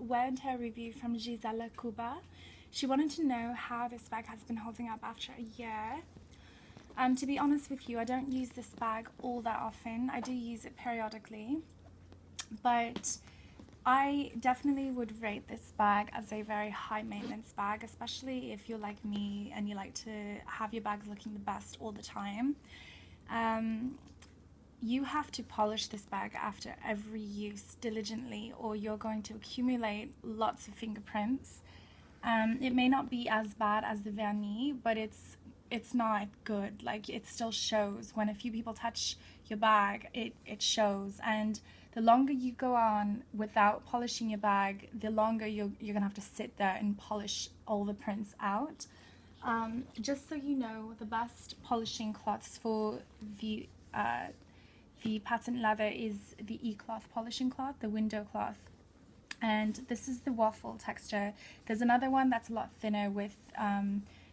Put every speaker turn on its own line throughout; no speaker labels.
wear and tear review from Gisela Cuba. She wanted to know how this bag has been holding up after a year. To be honest with you, I don't use this bag all that often. I do use it periodically, but I definitely would rate this bag as a very high maintenance bag, especially if you're like me and you like to have your bags looking the best all the time. You have to polish this bag after every use diligently, or you're going to accumulate lots of fingerprints. It may not be as bad as the vernis, but it's not good. Like, it still shows. When a few people touch your bag, it shows. And the longer you go on without polishing your bag, the longer you're gonna have to sit there and polish all the prints out. Just so you know, the best polishing cloths for the patent leather is the E-cloth polishing cloth, the window cloth. And this is the waffle texture. There's another one that's a lot thinner with a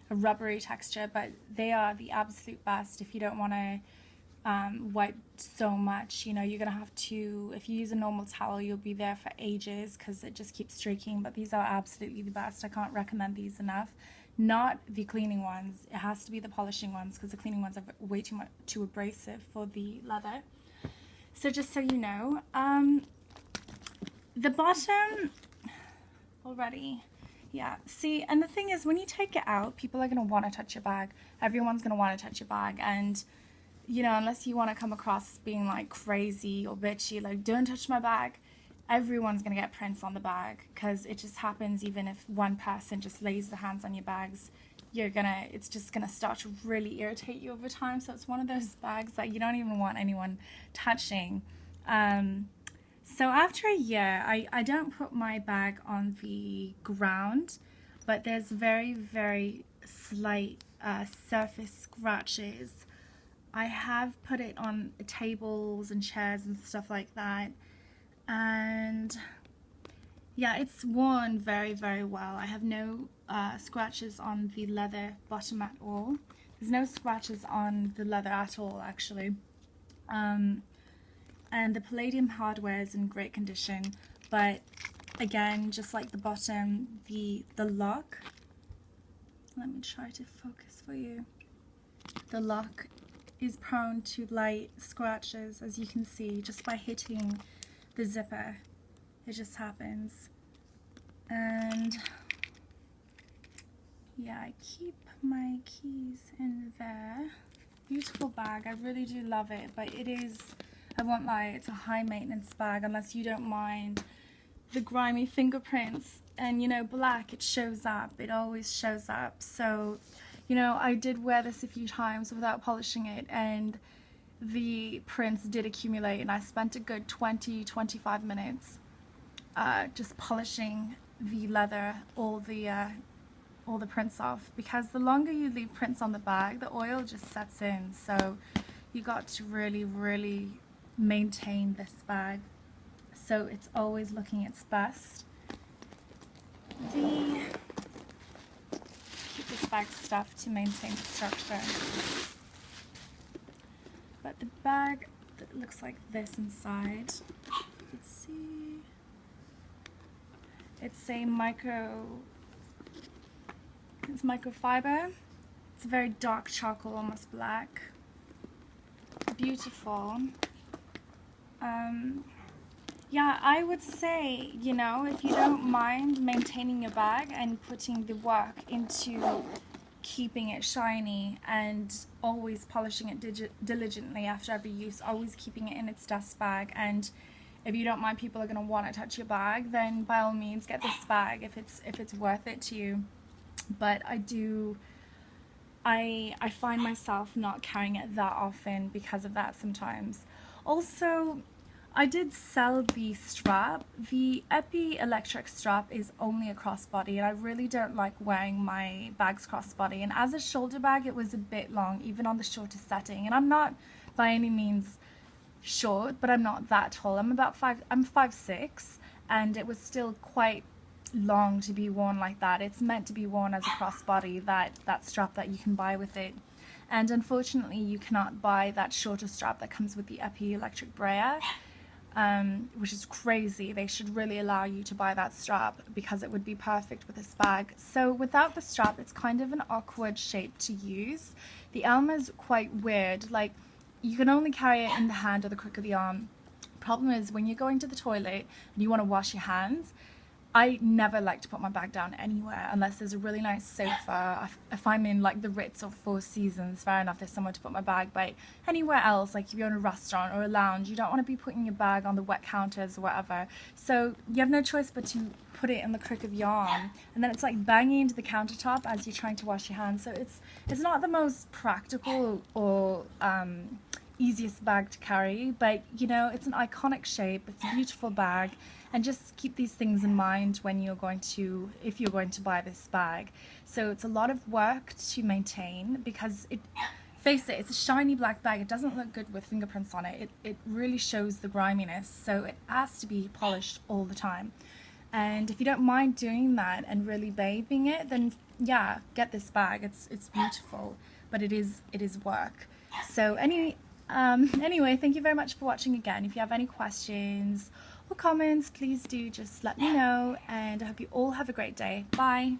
rubbery texture, but they are the absolute best if you don't want to wipe so much. You know, you're gonna have to, if you use a normal towel, you'll be there for ages because it just keeps streaking. But these are absolutely the best. I can't recommend these enough. Not the cleaning ones. It has to be the polishing ones, because the cleaning ones are way too abrasive for the leather. So just so you know, the bottom already, yeah, see, and the thing is, when you take it out, people are going to want to touch your bag. Everyone's going to want to touch your bag, and you know, unless you want to come across being like crazy or bitchy, like, don't touch my bag, everyone's going to get prints on the bag, because it just happens. Even if one person just lays their hands on your bags, it's just gonna start to really irritate you over time. So it's one of those bags that you don't even want anyone touching. So after a year, I don't put my bag on the ground, but there's very, very slight surface scratches. I have put it on tables and chairs and stuff like that, and yeah, it's worn very, very well. I have no scratches on the leather bottom at all. There's no scratches on the leather at all, actually. And the palladium hardware is in great condition, but again, just like the bottom, the lock, let me try to focus for you. The lock is prone to light scratches, as you can see, just by hitting the zipper. It just happens. And yeah, I keep my keys in there. Beautiful bag, I really do love it, but it is, I won't lie, it's a high maintenance bag, unless you don't mind the grimy fingerprints. And you know, black, it shows up, it always shows up. So, you know, I did wear this a few times without polishing it, and the prints did accumulate, and I spent a good 20-25 minutes just polishing the leather, all the prints off, because the longer you leave prints on the bag, the oil just sets in. So you got to really, really maintain this bag, so it's always looking its best. Keep this bag stuffed to maintain the structure, but the bag that looks like this inside, let's see, it's microfiber. It's a very dark charcoal, almost black. Beautiful. Yeah, I would say, you know, if you don't mind maintaining your bag and putting the work into keeping it shiny and always polishing it diligently after every use, always keeping it in its dust bag, and if you don't mind people are going to want to touch your bag, then by all means get this bag if it's worth it to you. But I find myself not carrying it that often because of that sometimes. Also, I did sell the strap. The EPI electric strap is only a crossbody, and I really don't like wearing my bags crossbody. And as a shoulder bag, it was a bit long, even on the shortest setting. And I'm not by any means short, but I'm not that tall. I'm 5'6", and it was still quite long to be worn like that. It's meant to be worn as a crossbody, that strap that you can buy with it. And unfortunately, you cannot buy that shorter strap that comes with the EPI electric brayer. which is crazy. They should really allow you to buy that strap because it would be perfect with this bag. So without the strap, it's kind of an awkward shape to use. The Alma is quite weird. Like, you can only carry it in the hand or the crook of the arm. Problem is, when you're going to the toilet and you want to wash your hands, I never like to put my bag down anywhere unless there's a really nice sofa. If I'm in like the Ritz or Four Seasons, fair enough, there's somewhere to put my bag, but anywhere else, like if you're in a restaurant or a lounge, you don't want to be putting your bag on the wet counters or whatever. So you have no choice but to put it in the crook of your arm, and then it's like banging into the countertop as you're trying to wash your hands. So it's not the most practical or easiest bag to carry, but you know, it's an iconic shape, it's a beautiful bag. And just keep these things in mind when if you're going to buy this bag. So it's a lot of work to maintain because face it, it's a shiny black bag. It doesn't look good with fingerprints on it. It really shows the griminess. So it has to be polished all the time. And if you don't mind doing that and really babying it, then yeah, get this bag. It's beautiful, but it is work. So anyway, thank you very much for watching again. If you have any questions or comments, please do just let me know, and I hope you all have a great day. Bye.